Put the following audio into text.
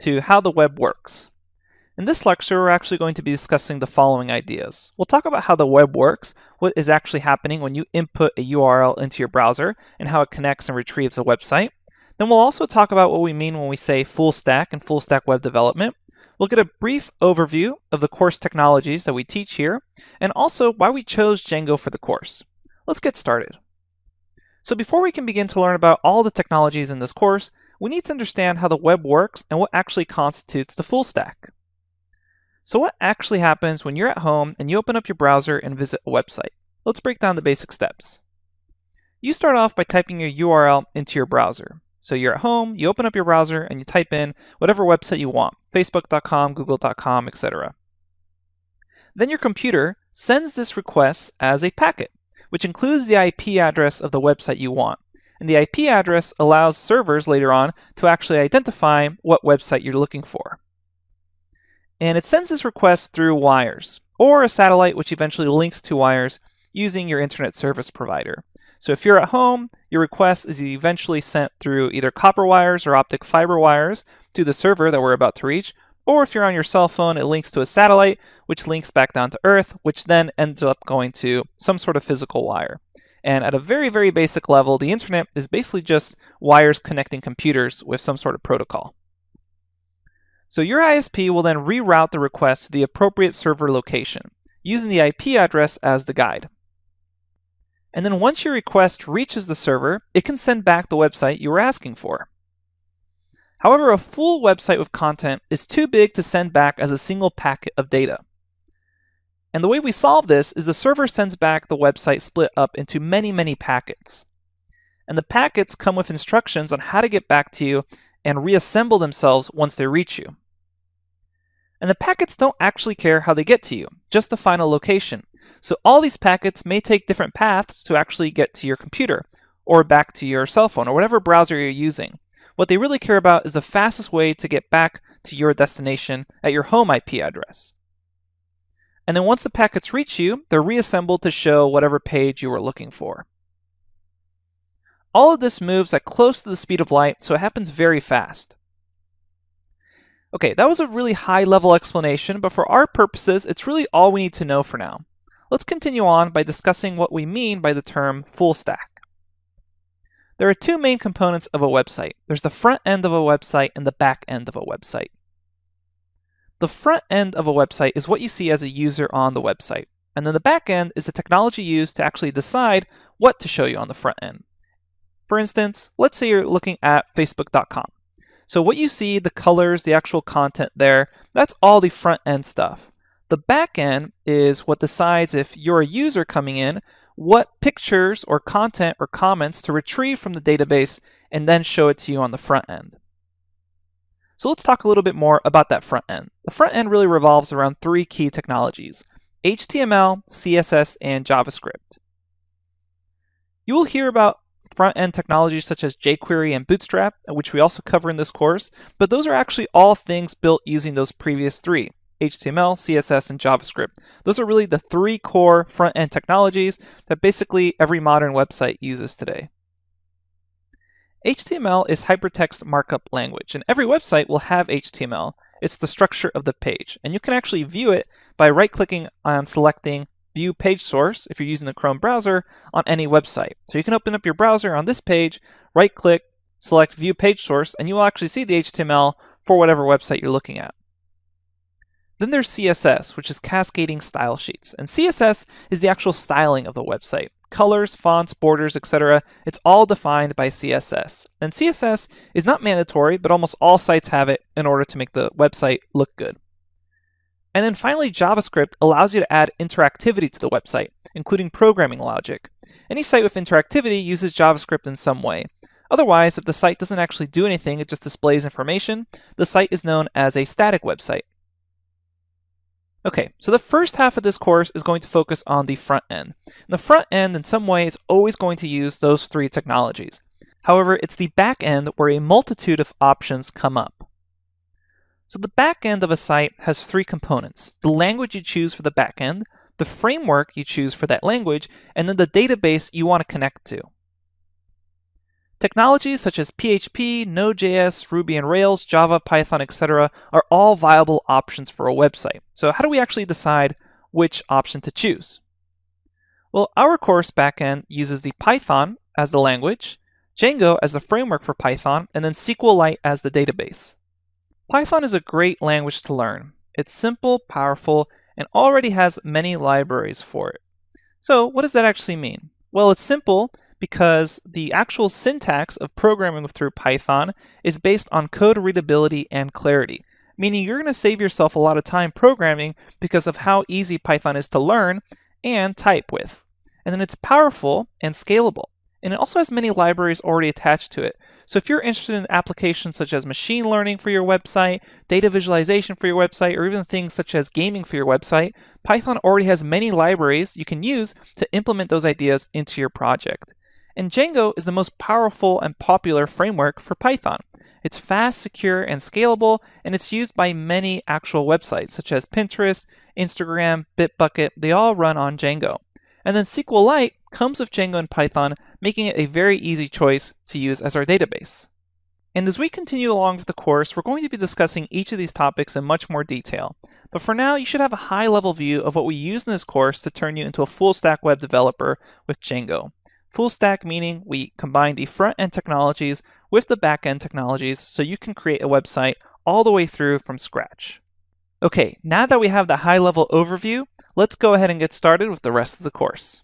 to how the web works. In this lecture, we're actually going to be discussing the following ideas. We'll talk about how the web works, what is actually happening when you input a URL into your browser, and how it connects and retrieves a website. Then we'll also talk about what we mean when we say full stack and full stack web development. We'll get a brief overview of the course technologies that we teach here, and also why we chose Django for the course. Let's get started. So before we can begin to learn about all the technologies in this course, we need to understand how the web works and what actually constitutes the full stack. So what actually happens when you're at home and you open up your browser and visit a website? Let's break down the basic steps. You start off by typing your URL into your browser. So you're at home, you open up your browser, and you type in whatever website you want, facebook.com, google.com, etc. Then your computer sends this request as a packet, which includes the IP address of the website you want. And the IP address allows servers later on to actually identify what website you're looking for. And it sends this request through wires, or a satellite which eventually links to wires using your internet service provider. So if you're at home, your request is eventually sent through either copper wires or optic fiber wires to the server that we're about to reach, or if you're on your cell phone, it links to a satellite, which links back down to Earth, which then ends up going to some sort of physical wire. And at a very, very basic level, the internet is basically just wires connecting computers with some sort of protocol. So your ISP will then reroute the request to the appropriate server location, using the IP address as the guide. And then once your request reaches the server, it can send back the website you were asking for. However, a full website with content is too big to send back as a single packet of data. And the way we solve this is the server sends back the website split up into many, many packets. And the packets come with instructions on how to get back to you and reassemble themselves once they reach you. And the packets don't actually care how they get to you, just the final location. So all these packets may take different paths to actually get to your computer, or back to your cell phone, or whatever browser you're using. What they really care about is the fastest way to get back to your destination at your home IP address. And then once the packets reach you, they're reassembled to show whatever page you were looking for. All of this moves at close to the speed of light, so it happens very fast. Okay, that was a really high-level explanation, but for our purposes, it's really all we need to know for now. Let's continue on by discussing what we mean by the term full stack. There are two main components of a website. There's the front end of a website and the back end of a website. The front end of a website is what you see as a user on the website, and then the back end is the technology used to actually decide what to show you on the front end. For instance, let's say you're looking at facebook.com. So what you see, the colors, the actual content there, that's all the front end stuff. The back end is what decides if you're a user coming in, what pictures or content or comments to retrieve from the database and then show it to you on the front end. So let's talk a little bit more about that front end. The front end really revolves around three key technologies: HTML, CSS, and JavaScript. You will hear about front-end technologies such as jQuery and Bootstrap, which we also cover in this course, but those are actually all things built using those previous three: HTML, CSS, and JavaScript. Those are really the three core front-end technologies that basically every modern website uses today. HTML is hypertext markup language, and every website will have HTML. It's the structure of the page, and you can actually view it by right-clicking on selecting View Page Source, if you're using the Chrome browser, on any website. So you can open up your browser on this page, right-click, select View Page Source, and you will actually see the HTML for whatever website you're looking at. Then there's CSS, which is Cascading Style Sheets. And CSS is the actual styling of the website. Colors, fonts, borders, etc. It's all defined by CSS. And CSS is not mandatory, but almost all sites have it in order to make the website look good. And then finally, JavaScript allows you to add interactivity to the website, including programming logic. Any site with interactivity uses JavaScript in some way. Otherwise, if the site doesn't actually do anything, it just displays information, the site is known as a static website. Okay, so the first half of this course is going to focus on the front end. And the front end, in some way, is always going to use those three technologies. However, it's the back end where a multitude of options come up. So the back end of a site has three components: the language you choose for the back end, the framework you choose for that language, and then the database you want to connect to. Technologies such as PHP, Node.js, Ruby on Rails, Java, Python, etc. are all viable options for a website. So how do we actually decide which option to choose? Well, our course backend uses the Python as the language, Django as the framework for Python, and then SQLite as the database. Python is a great language to learn. It's simple, powerful, and already has many libraries for it. So what does that actually mean? Well, it's simple because the actual syntax of programming through Python is based on code readability and clarity, meaning you're going to save yourself a lot of time programming because of how easy Python is to learn and type with. And then it's powerful and scalable. And it also has many libraries already attached to it. So if you're interested in applications such as machine learning for your website, data visualization for your website, or even things such as gaming for your website, Python already has many libraries you can use to implement those ideas into your project. And Django is the most powerful and popular framework for Python. It's fast, secure, and scalable, and it's used by many actual websites such as Pinterest, Instagram, Bitbucket. They all run on Django. And then SQLite comes with Django and Python, making it a very easy choice to use as our database. And as we continue along with the course, we're going to be discussing each of these topics in much more detail. But for now, you should have a high-level view of what we use in this course to turn you into a full-stack web developer with Django. Full stack meaning we combine the front-end technologies with the back-end technologies so you can create a website all the way through from scratch. Okay, now that we have the high-level overview, let's go ahead and get started with the rest of the course.